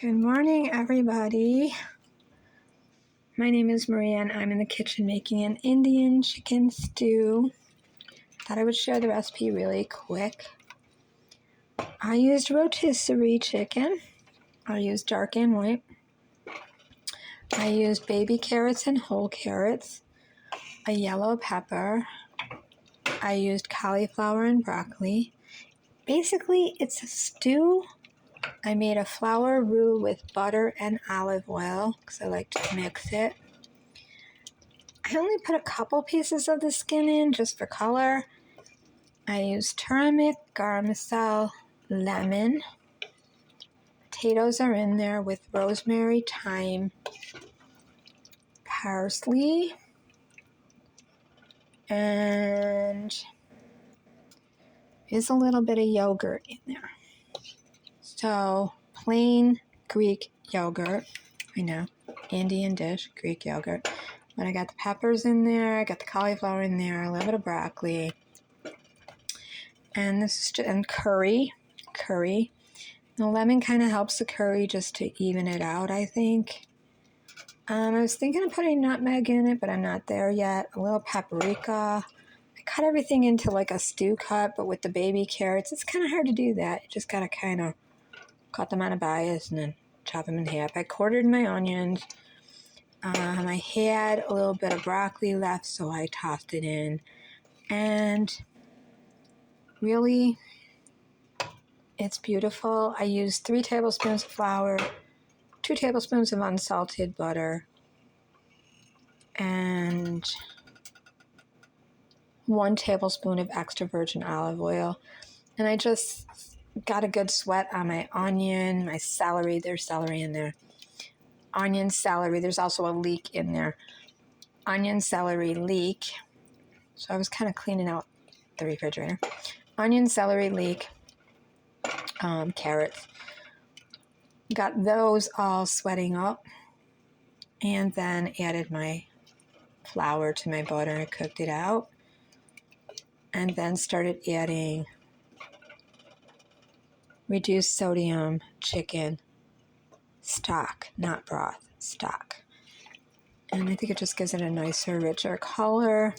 Good morning, everybody. My name is Maria, and I'm in the kitchen making an Indian chicken stew. Thought I would share the recipe really quick. I used rotisserie chicken. I used dark and white. I used baby carrots and whole carrots, a yellow pepper. I used cauliflower and broccoli. Basically, it's a stew. I made a flour roux with butter and olive oil because I like to mix it. I only put a couple pieces of the skin in just for color. I used turmeric, garam masala, lemon. Potatoes are in there with rosemary, thyme, parsley, and there's a little bit of yogurt in there. So plain Greek yogurt. I know, Indian dish, Greek yogurt. But I got the peppers in there, I got the cauliflower in there, a little bit of broccoli, and this is just, and curry. The lemon kind of helps the curry just to even it out, I think. I was thinking of putting nutmeg in it, but I'm not there yet. A little paprika. I cut everything into like a stew cut, but with the baby carrots, it's kind of hard to do that. You just gotta kind of cut them on a bias and then chop them in half. I quartered my onions. I had a little bit of broccoli left, so I tossed it in. And really, it's beautiful. I used 3 tablespoons of flour, 2 tablespoons of unsalted butter, and 1 tablespoon of extra virgin olive oil. And I just got a good sweat on my onion, my celery. There's celery in there. Onion, celery. There's also a leek in there. Onion, celery, leek. So I was kind of cleaning out the refrigerator. Onion, celery, leek, carrots. Got those all sweating up. And then added my flour to my butter and cooked it out. And then started adding reduced sodium chicken stock, not broth, stock. And I think it just gives it a nicer, richer color.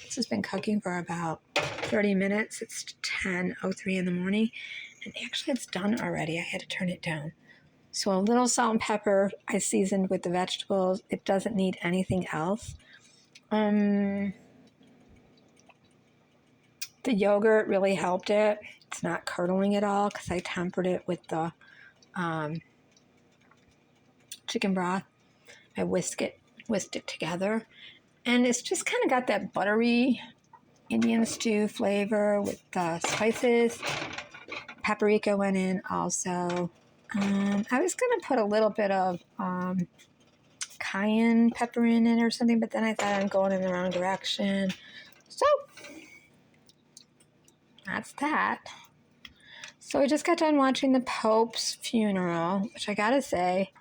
This has been cooking for about 30 minutes. It's 10:03 in the morning. And actually it's done already. I had to turn it down. So a little salt and pepper I seasoned with the vegetables. It doesn't need anything else. The yogurt really helped it. It's not curdling at all because I tempered it with the chicken broth. I whisked it together. And it's just kind of got that buttery Indian stew flavor with the spices. Paprika went in also. I was going to put a little bit of cayenne pepper in it or something, but then I thought I'm going in the wrong direction. So that's that. So I just got done watching the Pope's funeral, which I gotta say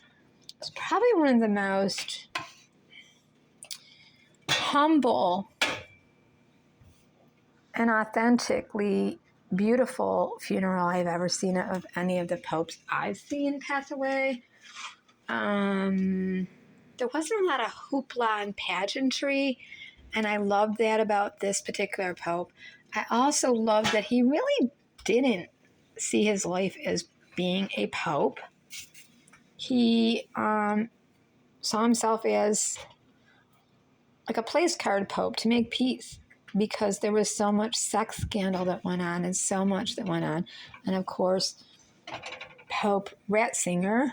is probably one of the most humble and authentically beautiful funeral I've ever seen of any of the popes I've seen pass away. There wasn't a lot of hoopla and pageantry, and I loved that about this particular pope. I also loved that he really didn't see his life as being a pope. He saw himself as like a place card pope to make peace, because there was so much sex scandal that went on and so much that went on. And of course, Pope Ratzinger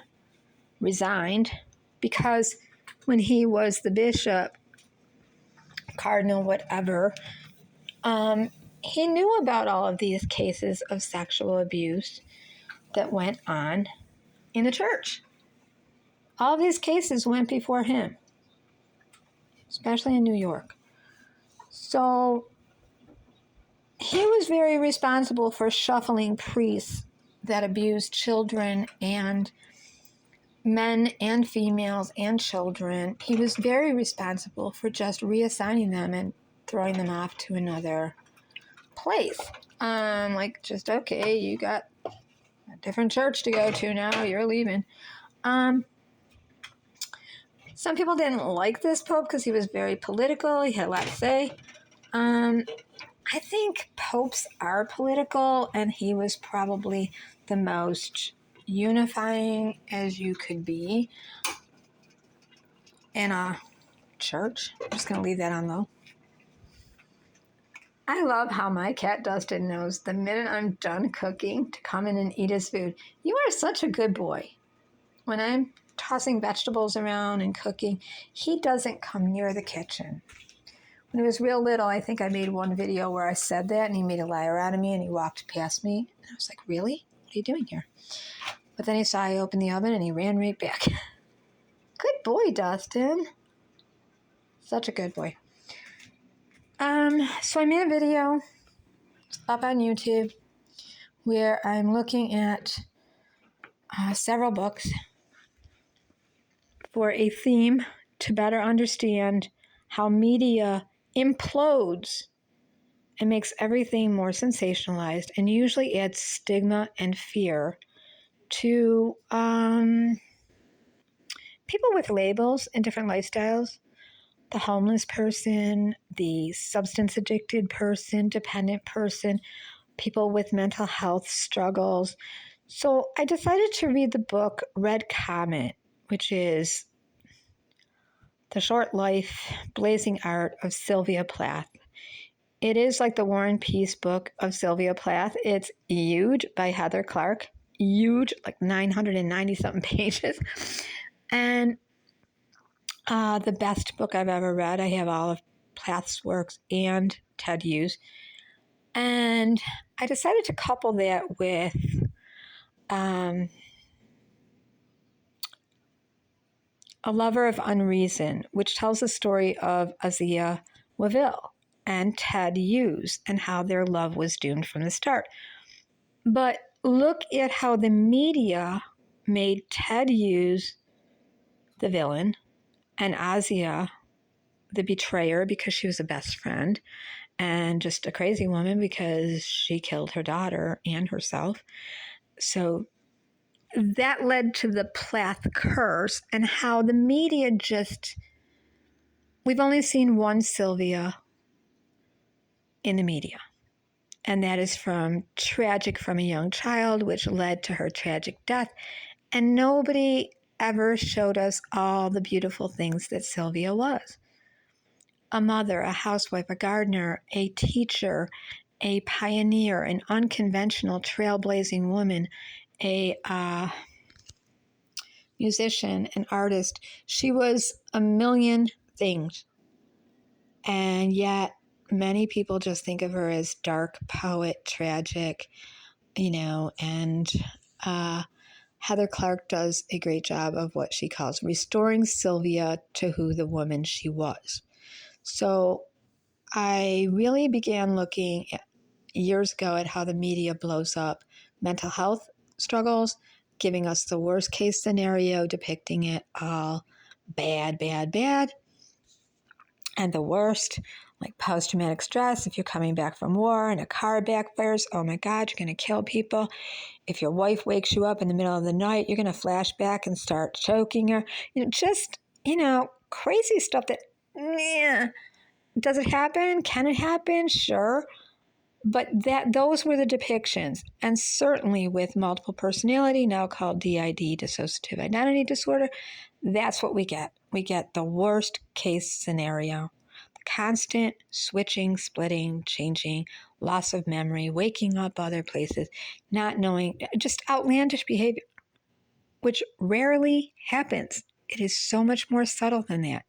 resigned because when he was the bishop, cardinal, whatever, he knew about all of these cases of sexual abuse that went on in the church. All of these cases went before him, especially in New York. So he was very responsible for shuffling priests that abused children and men and females and children. He was very responsible for just reassigning them and throwing them off to another place. Like, just, okay, you got a different church to go to now, you're leaving. Um, some people didn't like this Pope because he was very political. He had a lot to say. I think popes are political, and he was probably the most unifying as you could be in a church. I'm just going to leave that on low. I love how my cat Dustin knows the minute I'm done cooking to come in and eat his food. You are such a good boy. When I'm tossing vegetables around and cooking, he doesn't come near the kitchen. When he was real little, I think I made one video where I said that, and he made a liar out of me, and he walked past me. And I was like, really? What are you doing here? But then he saw I opened the oven, and he ran right back. Good boy, Dustin. Such a good boy. So I made a video up on YouTube where I'm looking at several books for a theme to better understand how media implodes and makes everything more sensationalized and usually adds stigma and fear to people with labels and different lifestyles. The homeless person, the substance addicted person, dependent person, people with mental health struggles. So I decided to read the book Red Comet, which is the short life, blazing art of Sylvia Plath. It is like the War and Peace book of Sylvia Plath. It's huge by Heather Clark. Huge, like 990-something pages. And the best book I've ever read. I have all of Plath's works and Ted Hughes. And I decided to couple that with A Lover of Unreason, which tells the story of Azia Waville and Ted Hughes and how their love was doomed from the start. But look at how the media made Ted Hughes the villain and Azia the betrayer because she was a best friend and just a crazy woman because she killed her daughter and herself. So that led to the Plath curse and how the media we've only seen one Sylvia in the media. And that is from Tragic from a Young Child, which led to her tragic death. And nobody ever showed us all the beautiful things that Sylvia was. A mother, a housewife, a gardener, a teacher, a pioneer, an unconventional trailblazing woman, a musician, an artist. She was a million things. And yet many people just think of her as dark poet, tragic, and Heather Clark does a great job of what she calls restoring Sylvia to who the woman she was. So I really began looking years ago at how the media blows up mental health struggles, giving us the worst case scenario, depicting it all bad, bad, bad. And the worst, like post-traumatic stress, if you're coming back from war and a car backfires, oh my God, you're going to kill people. If your wife wakes you up in the middle of the night, you're going to flash back and start choking her. Crazy stuff that, does it happen? Can it happen? Sure. But those were the depictions. And certainly with multiple personality, now called DID, dissociative identity disorder, that's what we get. We get the worst case scenario. The constant switching, splitting, changing, loss of memory, waking up other places, not knowing, just outlandish behavior, which rarely happens. It is so much more subtle than that.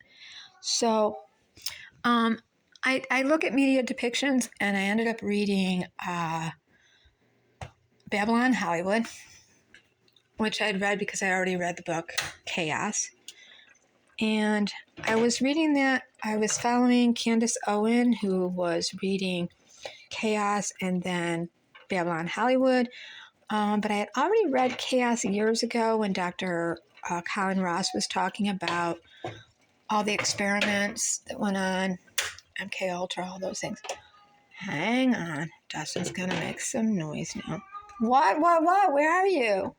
So, I look at media depictions, and I ended up reading Babylon Hollywood, which I'd read because I already read the book Chaos. And I was reading that. I was following Candace Owen, who was reading Chaos and then Babylon Hollywood. But I had already read Chaos years ago when Dr. Colin Ross was talking about all the experiments that went on, MK Ultra, all those things. Hang on. Dustin's going to make some noise now. What? Where are you?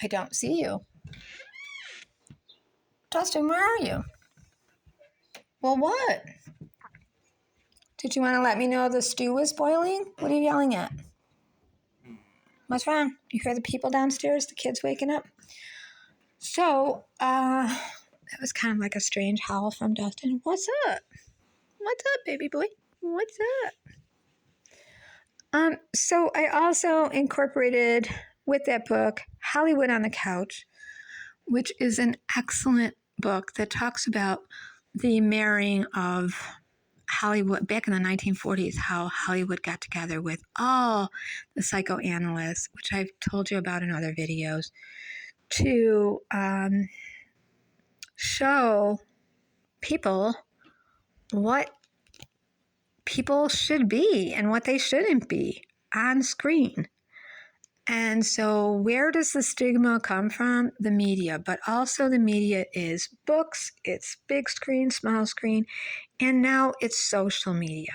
I don't see you. Dustin, where are you? Well, what? Did you want to let me know the stew was boiling? What are you yelling at? What's wrong? You hear the people downstairs, the kids waking up? So, that was kind of like a strange howl from Dustin. What's up? What's up, baby boy? What's up? So I also incorporated with that book Hollywood on the Couch, which is an excellent book that talks about the marrying of Hollywood back in the 1940s, how Hollywood got together with all the psychoanalysts, which I've told you about in other videos, to show people what people should be and what they shouldn't be on screen. And so where does the stigma come from? The media, but also the media is books, it's big screen, small screen, and now it's social media.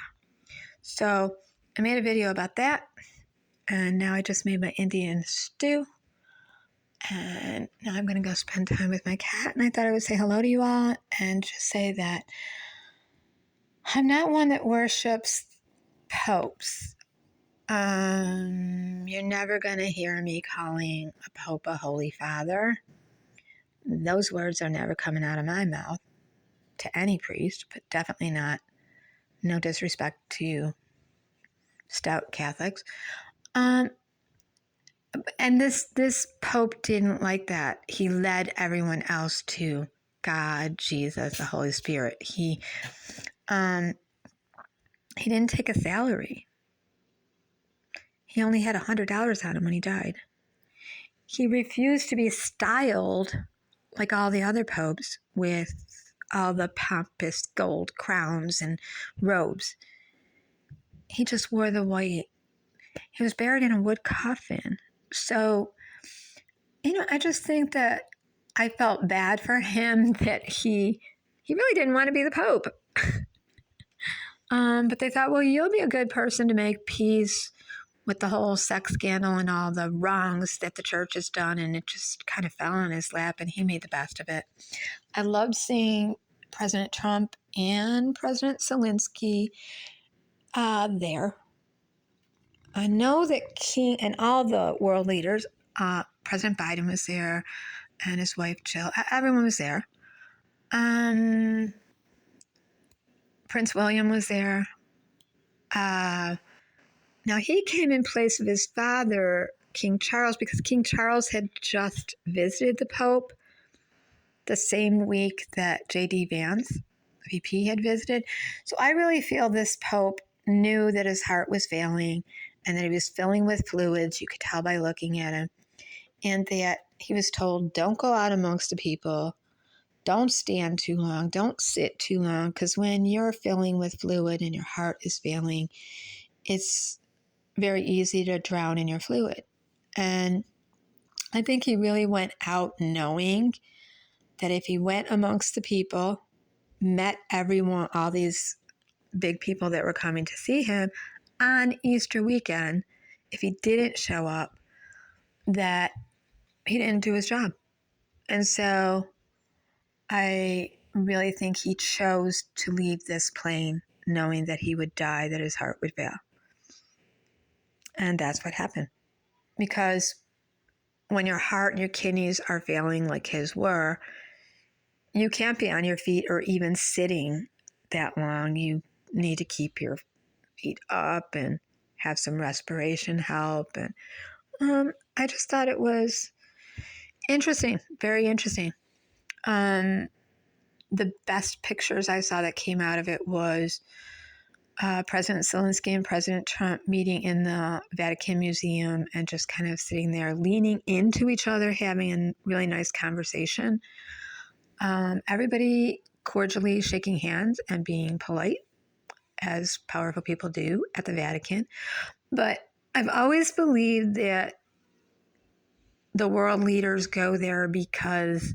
So I made a video about that, and now I just made my Indian stew, and now I'm going to go spend time with my cat, and I thought I would say hello to you all and just say that I'm not one that worships popes. You're never going to hear me calling a pope a holy father. Those words are never coming out of my mouth to any priest, but definitely not. No disrespect to stout Catholics. And this pope didn't like that. He led everyone else to God, Jesus, the Holy Spirit. He didn't take a salary. He only had $100 on him when he died. He refused to be styled like all the other popes with all the pompous gold crowns and robes. He just wore the white. He was buried in a wood coffin. So, I just think that I felt bad for him that he really didn't want to be the pope. But they thought, well, you'll be a good person to make peace with the whole sex scandal and all the wrongs that the church has done, and it just kind of fell on his lap, and he made the best of it. I loved seeing President Trump and President Zelensky there. I know that King and all the world leaders, President Biden was there, and his wife Jill, everyone was there. Prince William was there. Now, he came in place of his father, King Charles, because King Charles had just visited the Pope the same week that J.D. Vance, VP, had visited. So I really feel this Pope knew that his heart was failing and that he was filling with fluids. You could tell by looking at him. And that he was told, don't go out amongst the people. Don't stand too long. Don't sit too long. Because when you're filling with fluid and your heart is failing, it's very easy to drown in your fluid. And I think he really went out knowing that if he went amongst the people, met everyone, all these big people that were coming to see him on Easter weekend, if he didn't show up, that he didn't do his job. And so I really think he chose to leave this plane knowing that he would die, that his heart would fail. And that's what happened. Because when your heart and your kidneys are failing like his were, you can't be on your feet or even sitting that long. You need to keep your feet up and have some respiration help. And I just thought it was interesting, very interesting. The best pictures I saw that came out of it was President Zelensky and President Trump meeting in the Vatican Museum and just kind of sitting there leaning into each other, having a really nice conversation. Everybody cordially shaking hands and being polite, as powerful people do at the Vatican. But I've always believed that the world leaders go there because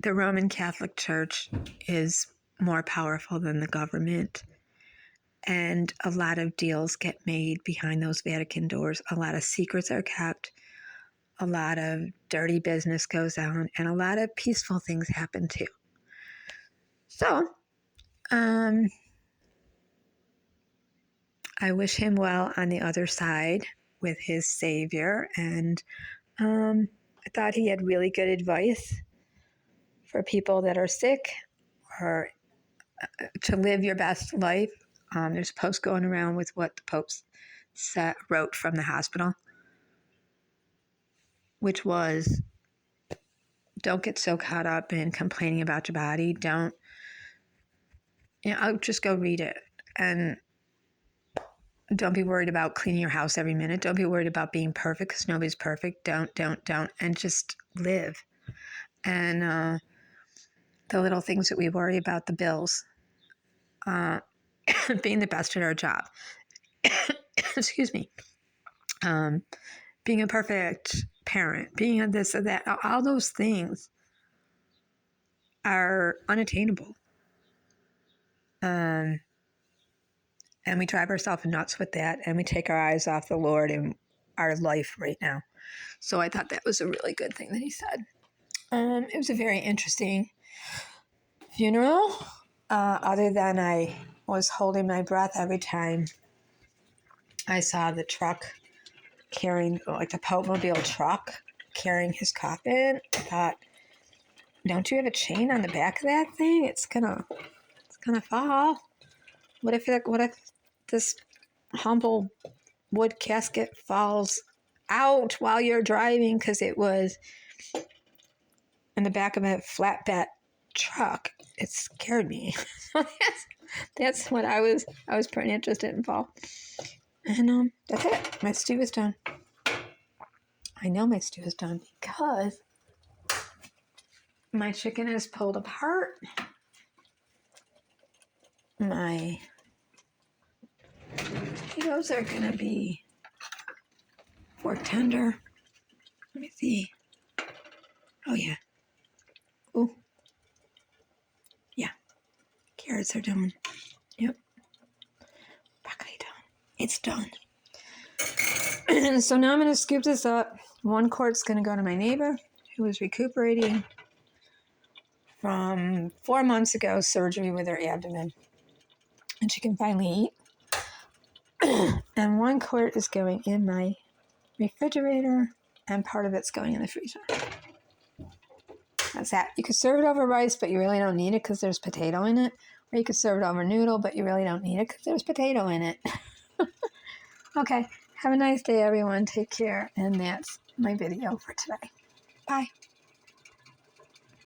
the Roman Catholic Church is more powerful than the government. And a lot of deals get made behind those Vatican doors. A lot of secrets are kept. a lot of dirty business goes on, and a lot of peaceful things happen too. So, I wish him well on the other side with his Savior, and I thought he had really good advice for people that are sick or to live your best life. There's a post going around with what the Pope wrote from the hospital, which was, don't get so caught up in complaining about your body. I'll just go read it. And don't be worried about cleaning your house every minute. Don't be worried about being perfect, because nobody's perfect. Don't. And just live. And the little things that we worry about, the bills, being the best at our job. Excuse me. Being a perfect parent, being a this or that, all those things are unattainable. And we drive ourselves nuts with that, and we take our eyes off the Lord and our life right now. So I thought that was a really good thing that he said. It was a very interesting funeral, other than I was holding my breath every time I saw the truck carrying, like the Pope Mobile truck carrying his coffin. I thought, don't you have a chain on the back of that thing? It's gonna fall. What if this humble wood casket falls out while you're driving because it was in the back of a flatbed truck? It scared me. That's what I was pretty interested in, Paul. And that's it. My stew is done. I know my stew is done because my chicken is pulled apart. My potatoes are going to be fork tender. Let me see. Oh, yeah. Oh, yeah. Carrots are done. Yep. Broccoli done. It's done. So now I'm going to scoop this up. 1 quart's going to go to my neighbor who was recuperating from 4 months ago surgery with her abdomen. And she can finally eat. And 1 quart is going in my refrigerator, and part of it's going in the freezer. That's that. You could serve it over rice, but you really don't need it because there's potato in it. Or you could serve it over noodle, but you really don't need it because there's potato in it. Okay. Have a nice day, everyone. Take care. And that's my video for today. Bye.